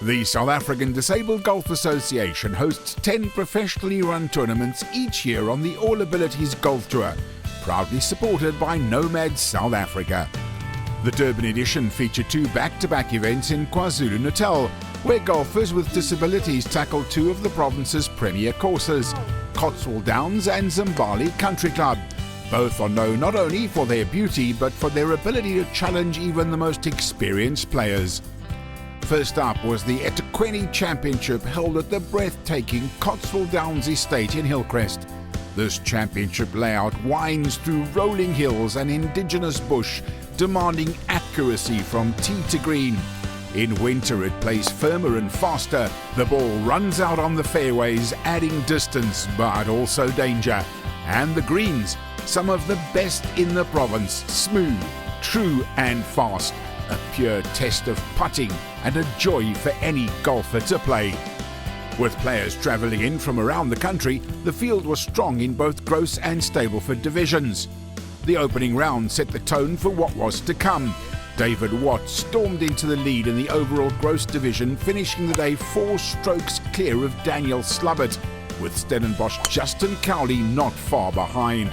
The South African Disabled Golf Association hosts 10 professionally run tournaments each year on the All Abilities Golf Tour, proudly supported by Nomads South Africa. The Durban Edition featured 2 back-to-back events in KwaZulu-Natal, where golfers with disabilities tackle 2 of the province's premier courses, Cotswold Downs and Zimbali Country Club. Both are known not only for their beauty, but for their ability to challenge even the most experienced players. First up was the eThekwini Championship held at the breathtaking Cotswold Downs estate in Hillcrest. This championship layout winds through rolling hills and indigenous bush, demanding accuracy from tee to green. In winter it plays firmer and faster. The ball runs out on the fairways, adding distance but also danger. And the greens, some of the best in the province, smooth, true and fast. A pure test of putting and a joy for any golfer to play. With players travelling in from around the country, the field was strong in both gross and Stableford divisions. The opening round set the tone for what was to come. David Watt stormed into the lead in the overall gross division, finishing the day 4 strokes clear of Daniël Slabbert, with Stellenbosch Justin Cowley not far behind.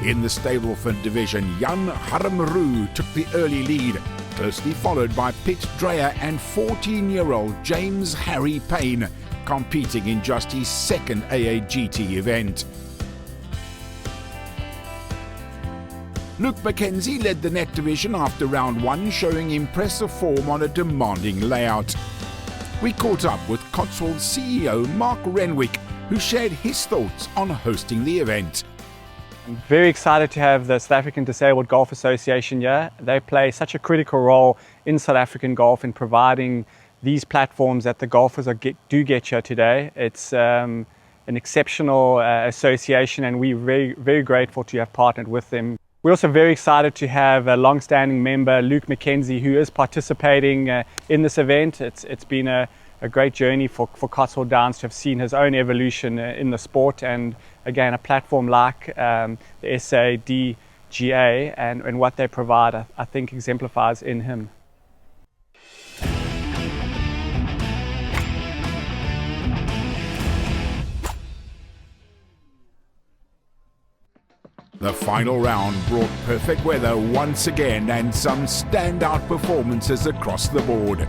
In the Stableford division, Jan Harm-Roux took the early lead, closely followed by Piet Dreyer and 14-year-old James Harry Payn, competing in just his second AAGT event. Luke McKenzie led the net division after round 1, showing impressive form on a demanding layout. We caught up with Cotswold CEO Mark Renwick, who shared his thoughts on hosting the event. I'm very excited to have the South African Disabled Golf Association here. They play such a critical role in South African golf in providing these platforms that the golfers do get here today. It's an exceptional association, and we're very, very grateful to have partnered with them. We're also very excited to have a long-standing member, Luke McKenzie, who is participating in this event. It's been a great journey for Cotswold Downs to have seen his own evolution in the sport, and again a platform like the SADGA and what they provide I think exemplifies in him. The final round brought perfect weather once again and some standout performances across the board.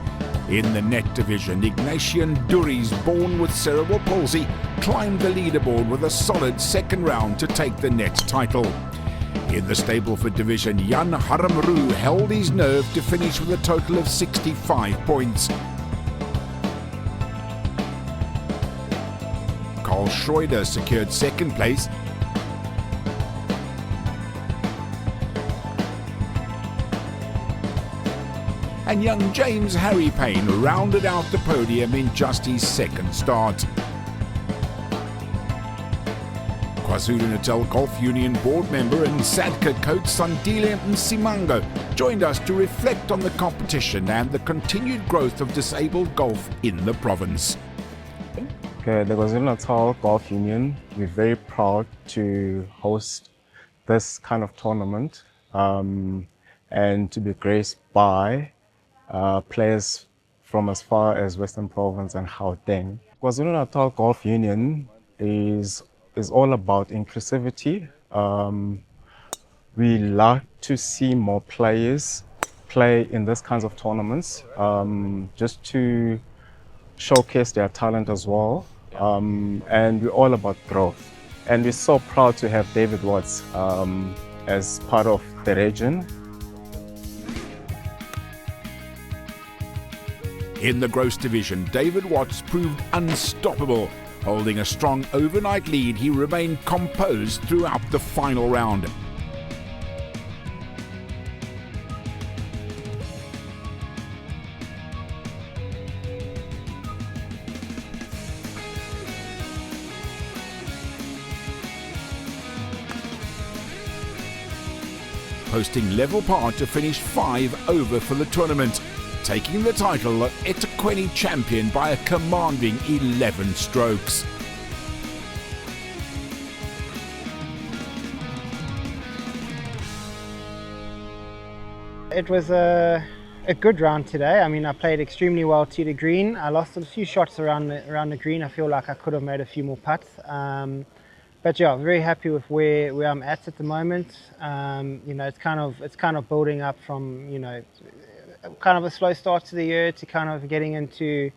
In the net division, Ignation Douries, born with cerebral palsy, climbed the leaderboard with a solid second round to take the net title. In the Stableford division, Jan Harm-Roux held his nerve to finish with a total of 65 points. Schreuder secured second place, and young James Harry Payn rounded out the podium in just his second start. KwaZulu-Natal Golf Union board member and SADCA coach Sandile Msimango joined us to reflect on the competition and the continued growth of disabled golf in the province. Okay, the KwaZulu-Natal Golf Union, we're very proud to host this kind of tournament and to be graced by players from as far as Western Province and Gauteng. KwaZulu-Natal Golf Union is all about inclusivity. We like to see more players play in these kinds of tournaments, just to showcase their talent as well. And we're all about growth. And we're so proud to have David Watts as part of the region. In the gross division, David Watts proved unstoppable. Holding a strong overnight lead, he remained composed throughout the final round. Posting level par to finish 5 over for the tournament, taking the title of eThekwini champion by a commanding 11 strokes. It was a a good round today. I mean, I played extremely well tee to green. I lost a few shots around the green. I feel like I could have made a few more putts. But yeah, very happy with where I'm at the moment. You know, it's kind of building up from, you know, kind of a slow start to the year to kind of getting into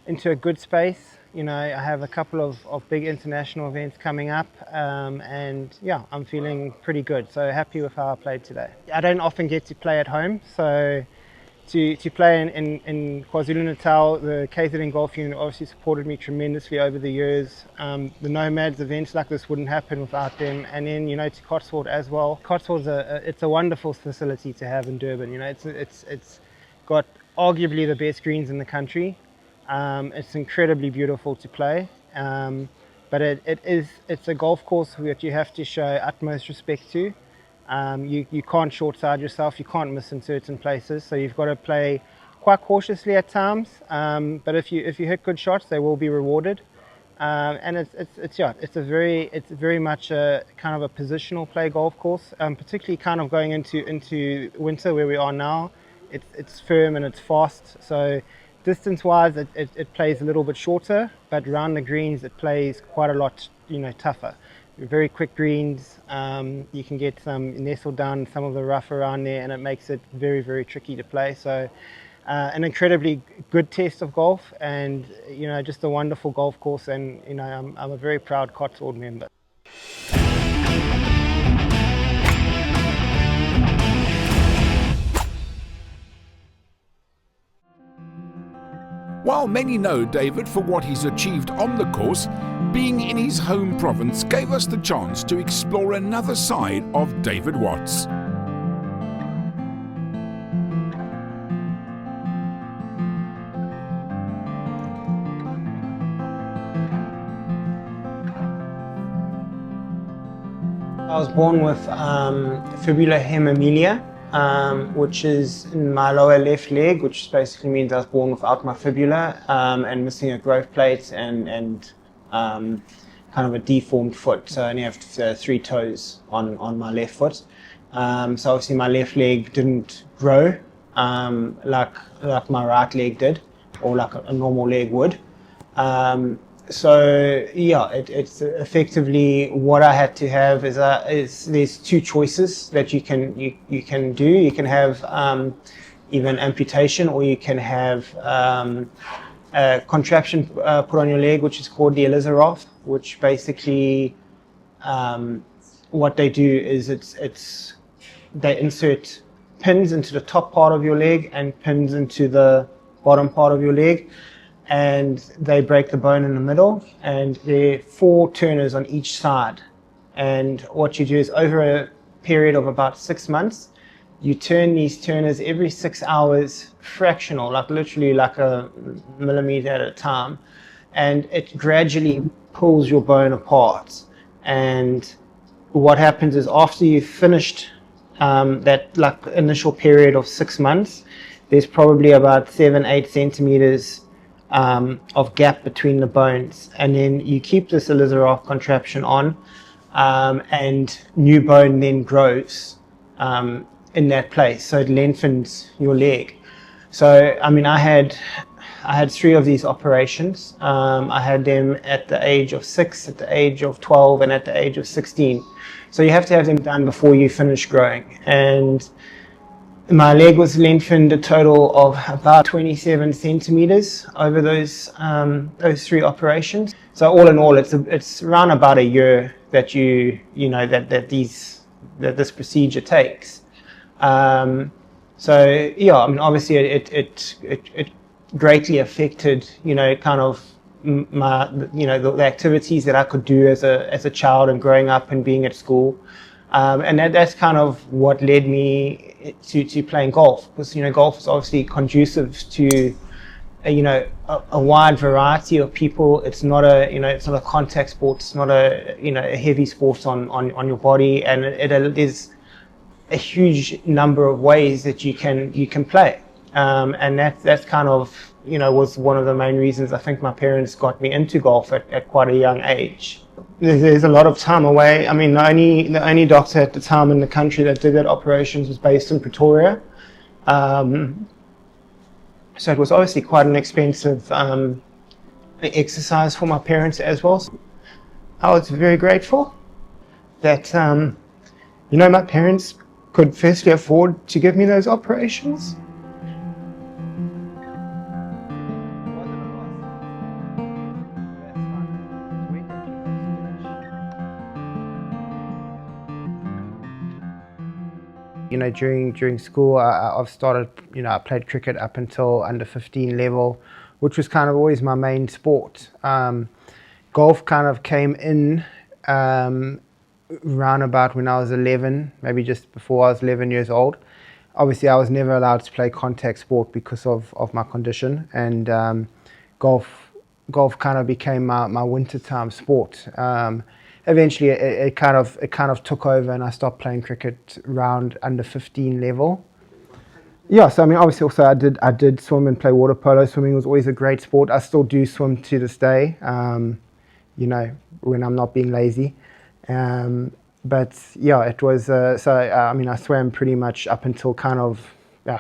a good space. You know, I have a couple of big international events coming up, and yeah, I'm feeling pretty good. So happy with how I played today. I don't often get to play at home, so to play in KwaZulu-Natal, the KZN Golf Union obviously supported me tremendously over the years. The Nomads events like this wouldn't happen without them, and then, you know, to Cotswold as well. Cotswold's it's a wonderful facility to have in Durban. You know, it's got arguably the best greens in the country. It's incredibly beautiful to play, but it's a golf course that you have to show utmost respect to. You can't short side yourself, you can't miss in certain places, so you've got to play quite cautiously at times. But if you hit good shots, they will be rewarded. And it's very much a kind of a positional play golf course, particularly kind of going into winter where we are now. It's firm and it's fast, so distance-wise, it plays a little bit shorter, but around the greens, it plays quite a lot, you know, tougher. Very quick greens. You can get some nestled down some of the rough around there, and it makes it very, very tricky to play. So, an incredibly good test of golf, and you know, just a wonderful golf course. And you know, I'm a very proud Cotswold member. While many know David for what he's achieved on the course, being in his home province gave us the chance to explore another side of David Watts. I was born with fibula hemimelia, which is in my lower left leg, which basically means I was born without my fibula and missing a growth plate and kind of a deformed foot. So I only have 3 toes on my left foot. So obviously my left leg didn't grow like my right leg did, or like a normal leg would. So yeah, it's effectively what I had to have is there's 2 choices that you can do. You can have even amputation, or you can have a contraption put on your leg, which is called the Elizarov, which basically what they do is they insert pins into the top part of your leg and pins into the bottom part of your leg, and they break the bone in the middle, and there are 4 turners on each side. And what you do is, over a period of about 6 months, you turn these turners every 6 hours, fractional, like literally like a millimeter at a time, and it gradually pulls your bone apart. And what happens is, after you've finished that like initial period of 6 months, there's probably about 7-8 centimeters of gap between the bones, and then you keep this Elizarov contraption on, and new bone then grows in that place, so it lengthens your leg. So I mean, I had 3 of these operations. I had them at the age of 6, at the age of 12, and at the age of 16. So you have to have them done before you finish growing. And my leg was lengthened a total of about 27 centimeters over those 3 operations. So all in all, it's around about a year that this procedure takes. So yeah, I mean, obviously it greatly affected, kind of my, the activities that I could do as a child and growing up and being at school. And that's kind of what led me to playing golf, because golf is obviously conducive to a wide variety of people. It's not it's not a contact sport. It's not a heavy sport on your body, and there's a huge number of ways that you can play, and that's kind of was one of the main reasons I think my parents got me into golf at quite a young age. There's a lot of time away. I mean, the only doctor at the time in the country that did that operations was based in Pretoria. So it was obviously quite an expensive exercise for my parents as well. I was very grateful that, my parents could firstly afford to give me those operations. During school, I've started, I played cricket up until under 15 level, which was kind of always my main sport. Golf kind of came in round about when I was 11, maybe just before I was 11 years old. Obviously, I was never allowed to play contact sport because of my condition, and golf kind of became my wintertime sport. Eventually, it kind of took over, and I stopped playing cricket around under 15 level. Yeah, so I mean, obviously, also I did swim and play water polo. Swimming was always a great sport. I still do swim to this day. When I'm not being lazy. But yeah, it was. I swam pretty much up until kind of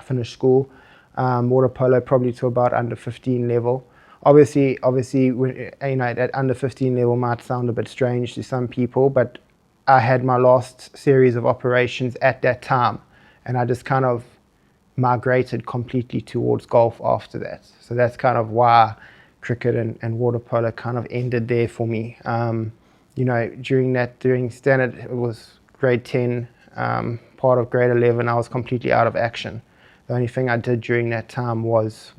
finished school. Water polo probably to about under 15 level. Obviously, that under 15 level might sound a bit strange to some people, but I had my last series of operations at that time, and I just kind of migrated completely towards golf after that. So that's kind of why cricket and water polo kind of ended there for me. During standard, it was grade 10, part of grade 11, I was completely out of action. The only thing I did during that time was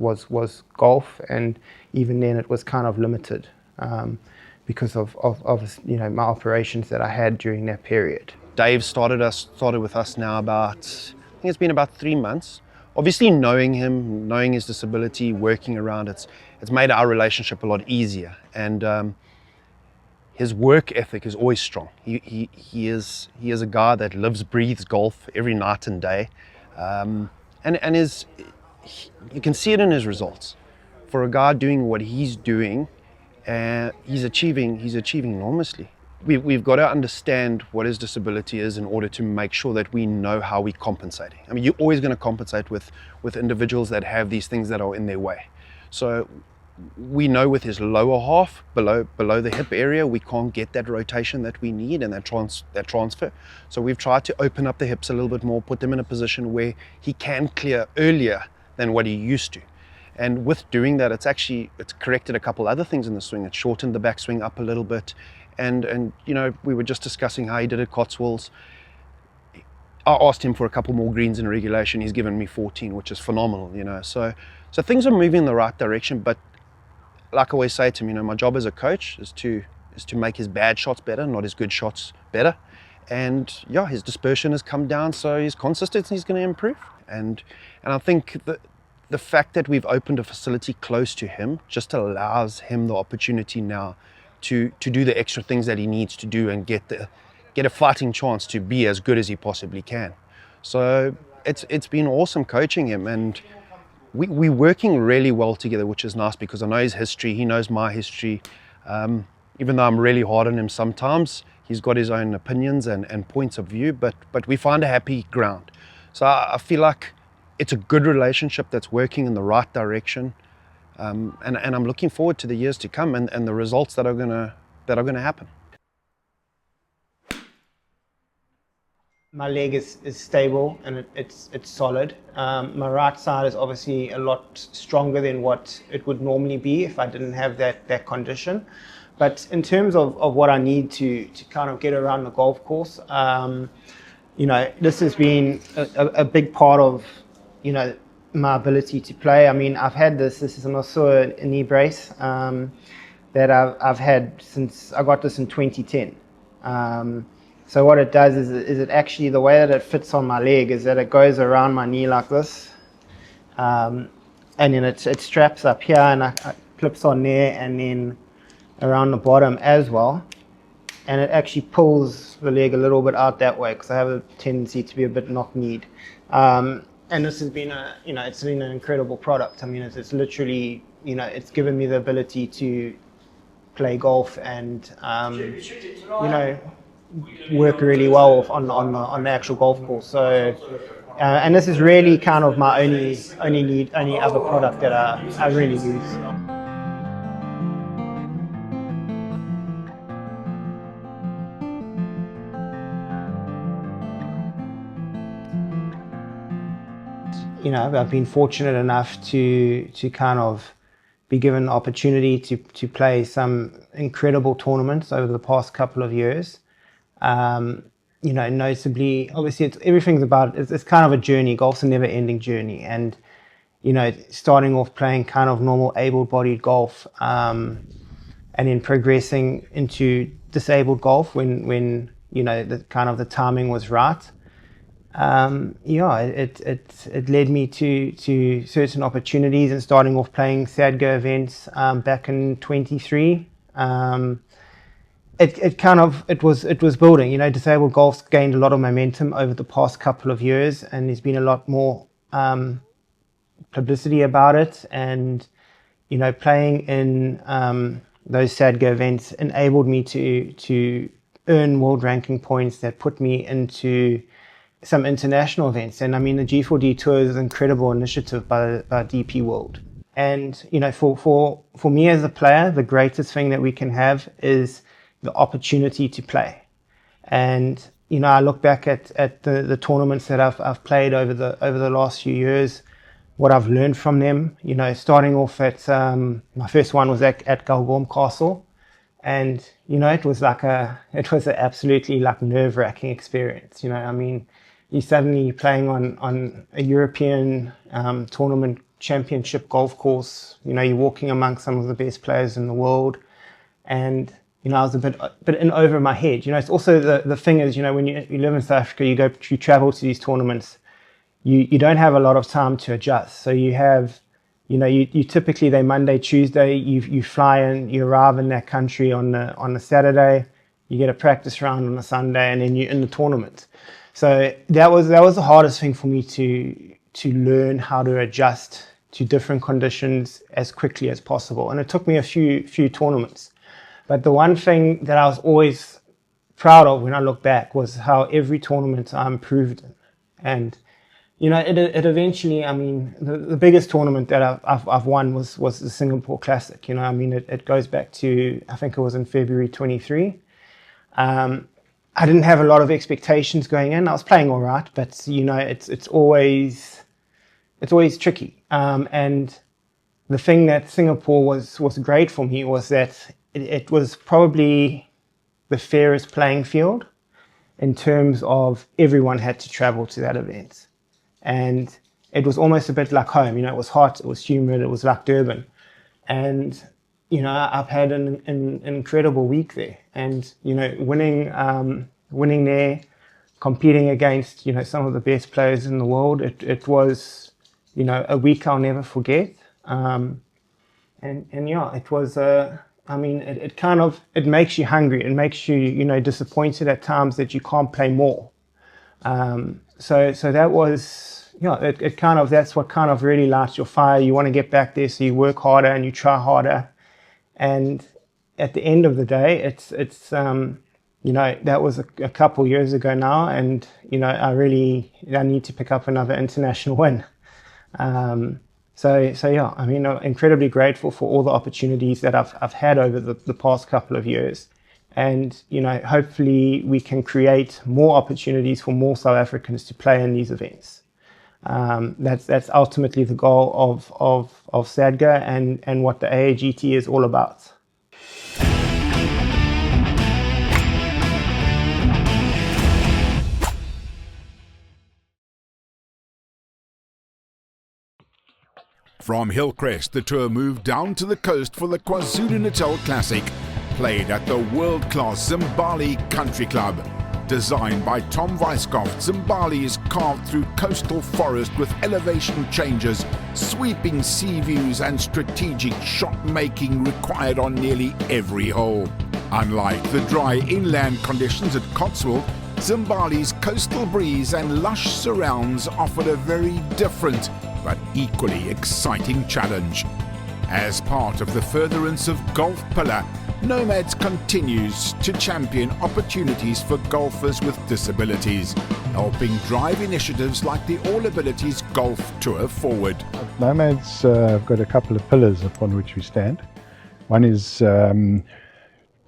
golf, and even then it was kind of limited because of my operations that I had during that period. Dave started with us now about, I think it's been about 3 months. Obviously knowing him, knowing his disability, working around it's made our relationship a lot easier, and his work ethic is always strong. He is a guy that lives, breathes golf every night and day. And you can see it in his results. For a guy doing what he's doing, he's achieving enormously. We've got to understand what his disability is in order to make sure that we know how we're compensating. I mean, you're always going to compensate with individuals that have these things that are in their way. So we know with his lower half, below the hip area, we can't get that rotation that we need and that transfer. So we've tried to open up the hips a little bit more, put them in a position where he can clear earlier than what he used to. And with doing that, it's corrected a couple other things in the swing. It shortened the backswing up a little bit. And we were just discussing how he did at Cotswolds. I asked him for a couple more greens in regulation. He's given me 14, which is phenomenal, So things are moving in the right direction, but like I always say to him, my job as a coach is to make his bad shots better, not his good shots better. And yeah, his dispersion has come down, so his consistency is going to improve. And I think that the fact that we've opened a facility close to him just allows him the opportunity now to do the extra things that he needs to do and get a fighting chance to be as good as he possibly can. So it's been awesome coaching him, and we're working really well together, which is nice because I know his history, he knows my history. Even though I'm really hard on him sometimes, he's got his own opinions and points of view, but we find a happy ground. So I feel like it's a good relationship that's working in the right direction. And I'm looking forward to the years to come and the results that are gonna happen. My leg is stable and it's solid. My right side is obviously a lot stronger than what it would normally be if I didn't have that condition. But in terms of what I need to kind of get around the golf course, this has been a big part of, my ability to play. I mean, I've had this is also a knee brace that I've had since I got this in 2010. So what it does is it actually, the way that it fits on my leg is that it goes around my knee like this, and then it straps up here and it clips on there and then around the bottom as well, and it actually pulls the leg a little bit out that way because I have a tendency to be a bit knock-kneed. And this has been it's been an incredible product. I mean, it's literally, it's given me the ability to play golf and, work really well on the actual golf course. So And this is really kind of my only other product that I really use. You know, I've been fortunate enough to kind of be given the opportunity to play some incredible tournaments over the past couple of years. You know, notably, obviously, it's kind of a journey. Golf's a never-ending journey, and you know, starting off playing kind of normal able-bodied golf, and then progressing into disabled golf when you know the timing was right. Yeah, it led me to certain opportunities, and starting off playing SADGA events back in 23. It was building. You know, disabled golf's gained a lot of momentum over the past couple of years, and there's been a lot more publicity about it. And you know, playing in those SADGA events enabled me to earn world ranking points that put me into some international events. And I mean, the G4D Tour is an incredible initiative by DP World. And you know, for me as a player, the greatest thing that we can have is the opportunity to play. And you know, I look back at the tournaments that I've played over the last few years, what I've learned from them. You know, starting off at my first one was at Galgorm Castle, and you know, it was an absolutely like nerve-wracking experience. You know, I mean, you're suddenly playing on a European tournament championship golf course. You know, you're walking amongst some of the best players in the world, and you know, I was a bit in over my head. You know, it's also the thing is, you know, when you live in South Africa, you travel to these tournaments, you don't have a lot of time to adjust. So you have, you know, you typically, they Monday, Tuesday, you fly in, you arrive in that country on the Saturday, you get a practice round on a Sunday, and then you're in the tournament. So that was the hardest thing for me to learn how to adjust to different conditions as quickly as possible. And it took me a few tournaments. But the one thing that I was always proud of when I look back was how every tournament I improved in. And you know, it eventually, I mean, the biggest tournament that I've won was the Singapore Classic. You know, I mean, it goes back to, I think it was in February 23. I didn't have a lot of expectations going in. I was playing all right, but you know, it's always tricky. And the thing that Singapore was great for me was that it was probably the fairest playing field in terms of everyone had to travel to that event. And it was almost a bit like home. You know, it was hot, it was humid, it was like Durban. And, you know, I've had an incredible week there. And, you know, winning there, competing against, you know, some of the best players in the world, it was, you know, a week I'll never forget. And yeah, it was, I mean, it kind of, it makes you hungry. It makes you, you know, disappointed at times that you can't play more. So that was, you know, it kind of, that's what kind of really lights your fire. You want to get back there, so you work harder and you try harder. And at the end of the day, it's you know, that was a couple years ago now, and you know, I need to pick up another international win. So yeah, I mean, I'm incredibly grateful for all the opportunities that I've had over the past couple of years. And, you know, hopefully we can create more opportunities for more South Africans to play in these events. That's ultimately the goal of SADGA and what the AAGT is all about. From Hillcrest, the tour moved down to the coast for the KwaZulu-Natal Classic, played at the world-class Zimbali Country Club. Designed by Tom Weiskopf, Zimbali is carved through coastal forest with elevation changes, sweeping sea views and strategic shot-making required on nearly every hole. Unlike the dry inland conditions at Cotswold, Zimbali's coastal breeze and lush surrounds offered a very different but equally exciting challenge. As part of the furtherance of Golf Pillar, Nomads continues to champion opportunities for golfers with disabilities. helping drive initiatives like the All Abilities Golf Tour forward. Nomads have got a couple of pillars upon which we stand. One is to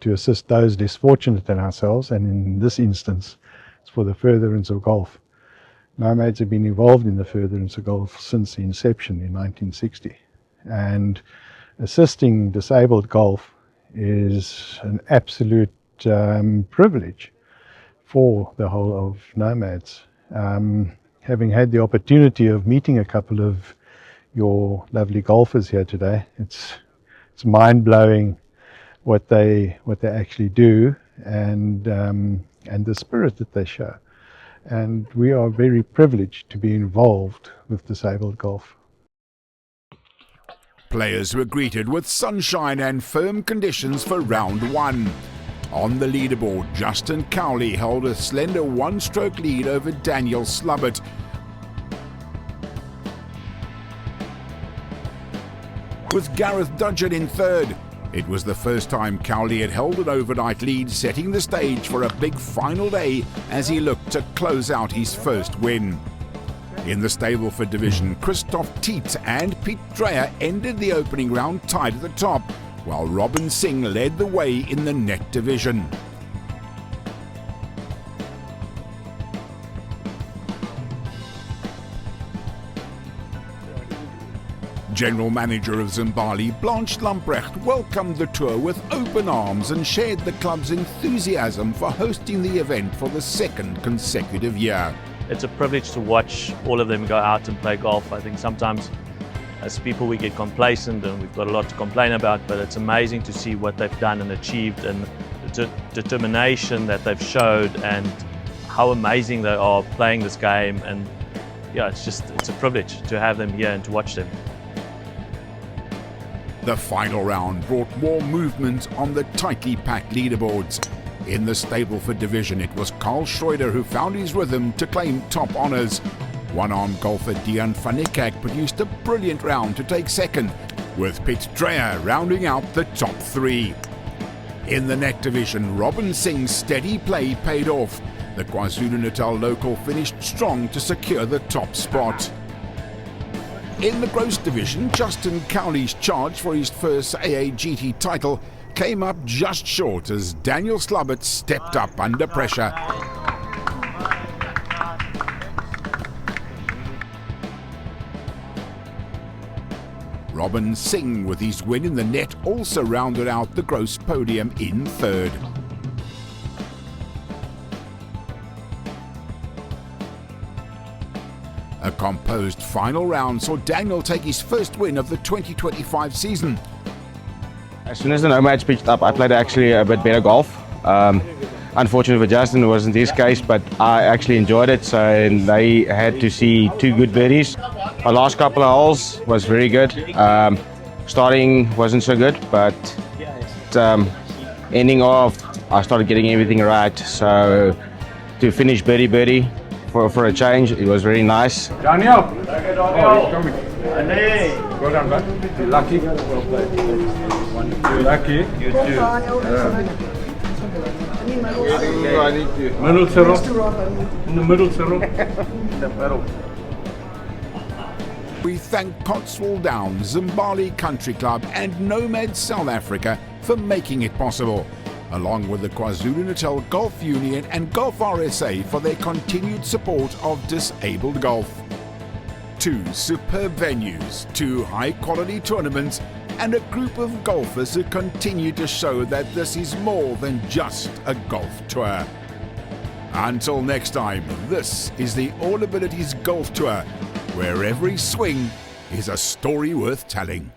assist those less fortunate than ourselves, and in this instance, it's for the furtherance of golf. Nomads have been involved in the furtherance of golf since the inception in 1960, and assisting disabled golf is an absolute privilege for the whole of Nomads. Having had the opportunity of meeting a couple of your lovely golfers here today, it's mind-blowing what they actually do, and the spirit that they show. And we are very privileged to be involved with disabled golf. Players were greeted with sunshine and firm conditions for round one. On the leaderboard, Justin Cowley held a slender one-stroke lead over Daniël Slabbert. With Gareth Dudgeon in third. It was the first time Cowley had held an overnight lead, setting the stage for a big final day as he looked to close out his first win. In the Stableford division, Christoph Teets and Piet Dreyer ended the opening round tied at the top, while Robin Singh led the way in the net division. General Manager of Zimbali, Blanche Lamprecht, welcomed the tour with open arms and shared the club's enthusiasm for hosting the event for the second consecutive year. It's a privilege to watch all of them go out and play golf. I think sometimes as people we get complacent and we've got a lot to complain about, but it's amazing to see what they've done and achieved, and the determination that they've showed and how amazing they are playing this game. And yeah, it's a privilege to have them here and to watch them. The final round brought more movement on the tightly packed leaderboards. In the Stableford division, it was Carl Schreuder who found his rhythm to claim top honours. One-armed golfer Deon van Niekerk produced a brilliant round to take second, with Piet Dreyer rounding out the top three. In the net division, Robin Singh's steady play paid off. The KwaZulu-Natal local finished strong to secure the top spot. In the gross division, Justin Cowley's charge for his first AAGT title came up just short as Daniël Slabbert stepped up under pressure. Robin Singh, with his win in the net, also rounded out the gross podium in third. A composed final round saw Daniel take his first win of the 2025 season. As soon as the Nomads pitched up, I played actually a bit better golf. Unfortunately for Justin, it wasn't his case, but I actually enjoyed it. So they had to see two good birdies. My last couple of holes was very good. Starting wasn't so good, but ending off, I started getting everything right. So to finish birdie for a change, it was very nice. Daniel! Oh, he's coming. Well done, bud. You're lucky. Well played. You're lucky. You too. I need to. Middle circle. In the middle circle. In the middle. We thank Cotswold Downs, Zimbali Country Club and Nomads South Africa for making it possible, along with the KwaZulu-Natal Golf Union and Golf RSA for their continued support of disabled golf. 2 superb venues, 2 high-quality tournaments, and a group of golfers who continue to show that this is more than just a golf tour. Until next time, this is the All Abilities Golf Tour, where every swing is a story worth telling.